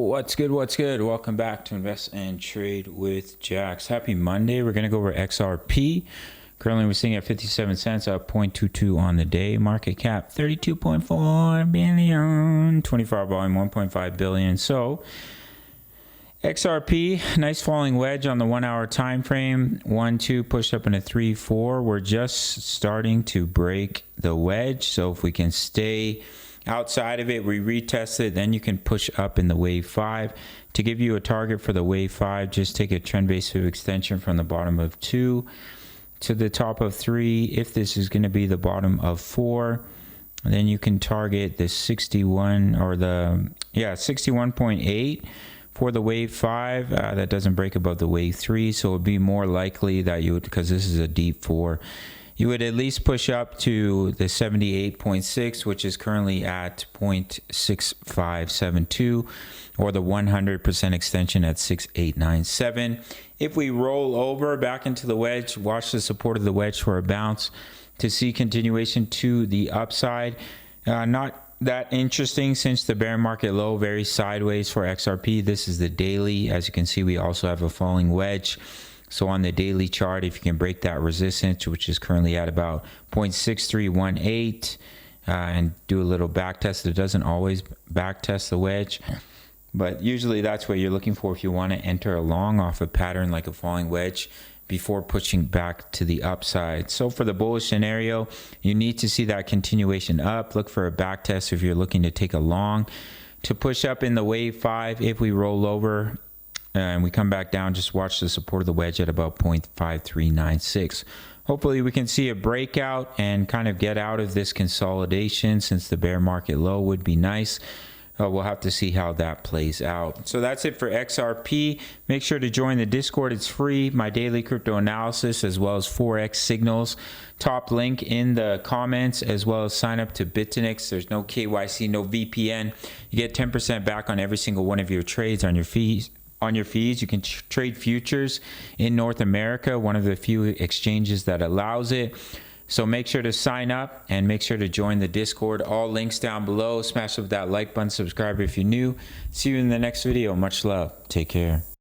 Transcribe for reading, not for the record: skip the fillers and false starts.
What's good? What's good? Welcome back to Invest and Trade with Jax. Happy Monday. We're going to go over XRP. Currently, we're sitting at 57 cents, up 0.22 on the day. Market cap 32.4 billion, 24-hour volume 1.5 billion. So, XRP, nice falling wedge on the 1 hour time frame. 1, 2, pushed up into 3, 4. We're just starting to break the wedge. So, if we can stay outside of it, we retest it, then you can push up in the wave 5. To give you a target for the wave 5, just take a trend base extension from the bottom of 2 to the top of 3. If this is going to be the bottom of 4, then you can target the 61 or the 61.8 for the wave 5. That doesn't break above the wave 3, so it would be more likely that you would, because this is a deep 4, you would at least push up to the 78.6, which is currently at 0.6572, or the 100% extension at 6897. If we roll over back into the wedge, watch the support of the wedge for a bounce to see continuation to the upside. Not that interesting since the bear market low, very sideways for XRP. This is the daily. As you can see, we also have a falling wedge. So on the daily chart, if you can break that resistance, which is currently at about 0.6318, and do a little back test. It doesn't always back test the wedge, but usually that's what you're looking for if you want to enter a long off a pattern like a falling wedge before pushing back to the upside. So for the bullish scenario, you need to see that continuation up. Look for a back test if you're looking to take a long to push up in the wave 5. If we roll over and we come back down, just watch the support of the wedge at about 0.5396. Hopefully we can see a breakout and kind of get out of this consolidation, since the bear market low would be nice. We'll have to see how that plays out. So that's it for XRP. Make sure to join the Discord. It's free. My daily crypto analysis, as well as Forex signals. Top link in the comments, as well as sign up to BITUNIX. There's no KYC, no VPN. You get 10% back on every single one of your trades on your fees. You can trade futures in North America, one of the few exchanges that allows it. So make sure to sign up and make sure to join the Discord. All links down below. Smash up that like button, subscribe if you're new. See you in the next video. Much love. Take care.